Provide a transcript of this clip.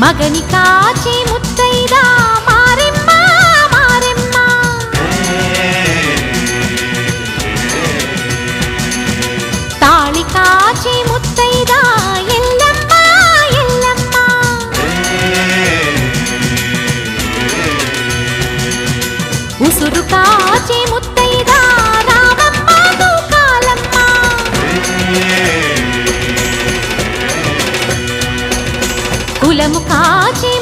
మగని కాచి ముత్తైదా మారెమ్మ మారెమ్మ తాళి కాచి ముత్తైదా ఎల్లమ్మ ఎల్లమ్మ ఉసురు కాచి ముత్తైదా రామమ్మ తూకాలమ్మ కులము కాచి